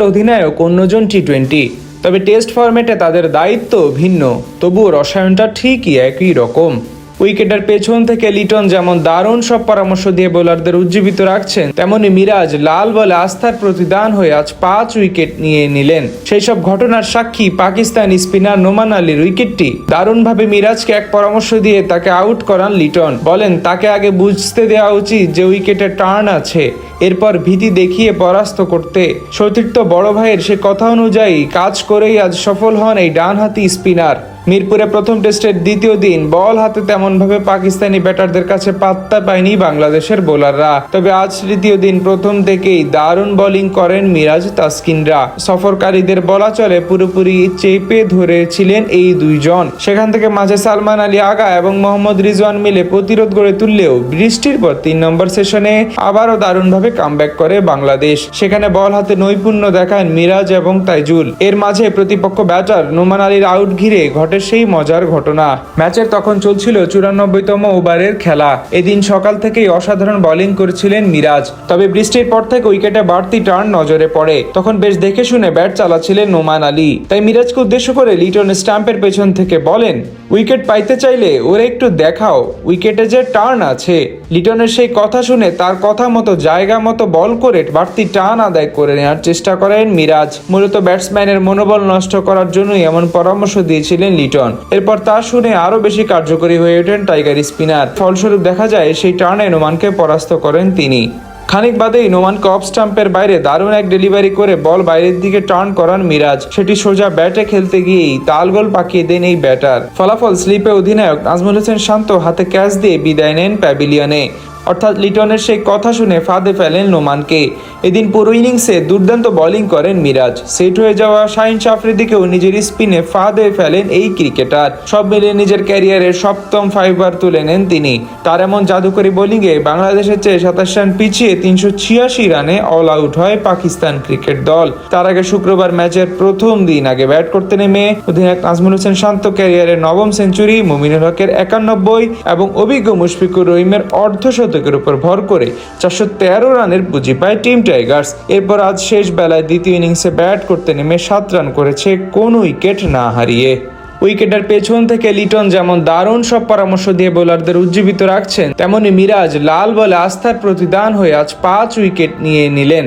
অধিনায়ক অন্যজন টি-20। তবে টেস্ট ফরম্যাটে তাদের দায়িত্ব ভিন্ন, তবুও রসায়নটা ঠিকই একই রকম। উইকেটের পেছন থেকে লিটন যেমন দারুণ সব পরামর্শ দিয়ে বোলারদের উজ্জীবিত রাখছেন, তেমনি মিরাজ লাল বলে আস্থার প্রতিদান হয়ে আজ 5 উইকেট নিয়ে নিলেন। সেই সব ঘটনার সাক্ষী পাকিস্তানি স্পিনার নোমান আলীর উইকেটটি। দারুণভাবে মিরাজকে এক পরামর্শ দিয়ে তাকে আউট করান লিটন। বলেন তাকে আগে বুঝতে দেওয়া উচিত যে উইকেটে টার্ন আছে, এরপর ভীতি দেখিয়ে পরাস্ত করতে। সতীর্থ বড় ভাইয়ের সে কথা অনুযায়ী কাজ করেই আজ সফল হন এই ডানহাতি স্পিনার। মিরপুরে প্রথম টেস্টের দ্বিতীয় দিন বল হাতে তেমনভাবে পাকিস্তানি ব্যাটারদের কাছে পাত্তা পায়নি বাংলাদেশের বোলাররা। তবে আজ তৃতীয় দিন প্রথম থেকেই দারুণ বোলিং করেন মিরাজ তাসকিনরা। সফরকারীদের বলা চলে পুরোপুরি চেপে ধরেছিলেন এই দুইজন। সেখান থেকে মাঝে সালমান আলী আগা এবং মোহাম্মদ রিজওয়ান মিলে প্রতিরোধ গড়ে তুললেও বৃষ্টির পর 3 নম্বর সেশনে আবারও দারুণভাবে কামব্যাক করে বাংলাদেশ। সেখানে বল হাতে নৈপুণ্য দেখান মিরাজ এবং তাইজুল। এর মাঝে প্রতিপক্ষ ব্যাটার নোমান আলীর আউট ঘিরে ঘটে সেই মজার ঘটনা। ম্যাচের তখন চলছিল 94তম ওভারের খেলা। এদিন সকাল থেকেই অসাধারণ বোলিং করেছিলেন মিরাজ। তবে বৃষ্টির পর থেকে উইকেটে বাড়তি টার্ন নজরে পড়ে। তখন বেশ দেখে শুনে ব্যাট চালাচ্ছিলেন নোমান আলী। তাই মিরাজকে উদ্দেশ্য করে লিটন স্টাম্পের পেছন থেকে বলেন, উইকেট পাইতে চাইলে ওরা একটু দেখাও, উইকেটে যে টার্ন আছে। লিটনের সেই কথা শুনে তার কথা মতো জায়গা মতো বল করে বাড়তি টার্ন আদায় করে নেওয়ার চেষ্টা করেন মিরাজ। মূলত ব্যাটসম্যানের মনোবল নষ্ট করার জন্যই এমন পরামর্শ দিয়েছিলেন লিটন। এরপর তা শুনে আরো বেশি কার্যকরী হয়ে ওঠেন টাইগার স্পিনার। ফলস্বরূপ দেখা যায় সেই টার্নে নোমানকে পরাস্ত করেন তিনি। খানিক বাদেই নোমানকে অফ স্টাম্পের বাইরে দারুণ এক ডেলিভারি করে বল বাইরের দিকে টার্ন করান মিরাজ। সেটি সোজা ব্যাটে খেলতে গিয়েই তালগোল পাকিয়ে দেন এই ব্যাটার। ফলাফল স্লিপে অধিনায়ক নাজমুল হোসেন শান্ত হাতে ক্যাচ দিয়ে বিদায় নেন প্যাভিলিয়নে। অর্থাৎ লিটনের সেই কথা শুনে ফাঁদে ফেলেন নোমানকে। এদিন পুরো ইনিংসে দুর্দান্ত বোলিং করেন মিরাজ। সেট হয়ে যাওয়া শাহিন আফ্রিদিকেও নিজের স্পিনে ফাঁদে ফেলেন এই ক্রিকেটার। সব মিলিয়ে নিজের ক্যারিয়ারের 7ম 5 বার তুলে নেন তিনি। তার এমন জাদুকরী বোলিংয়ে বাংলাদেশের চেয়ে 27 রান পিছিয়ে 386 রানে অল আউট হয় পাকিস্তান ক্রিকেট দল। তার আগে শুক্রবার ম্যাচের প্রথম দিন আগে ব্যাট করতে নেমে অধিনায়ক নাজমুল হোসেন শান্ত ক্যারিয়ারের 9ম সেঞ্চুরি, মুমিনুল হকের 91 এবং অভিজ্ঞ মুশফিকুর রহিমের অর্ধশতকের উপর ভর করে 413 রানের পুঁজি পায় টিম টাইগার্স। এরপর আজ শেষ বেলায় দ্বিতীয় ইনিংসে ব্যাট করতে নেমে 7 রান করেছে কোন উইকেট না হারিয়ে। উইকেটের পেছন থেকে লিটন যেমন দারুণ সব পরামর্শ দিয়ে বোলারদের উজ্জীবিত রাখছেন, তেমনি মিরাজ লাল বলে আস্থার প্রতিদান হয়ে আজ 5 উইকেট নিয়ে নিলেন।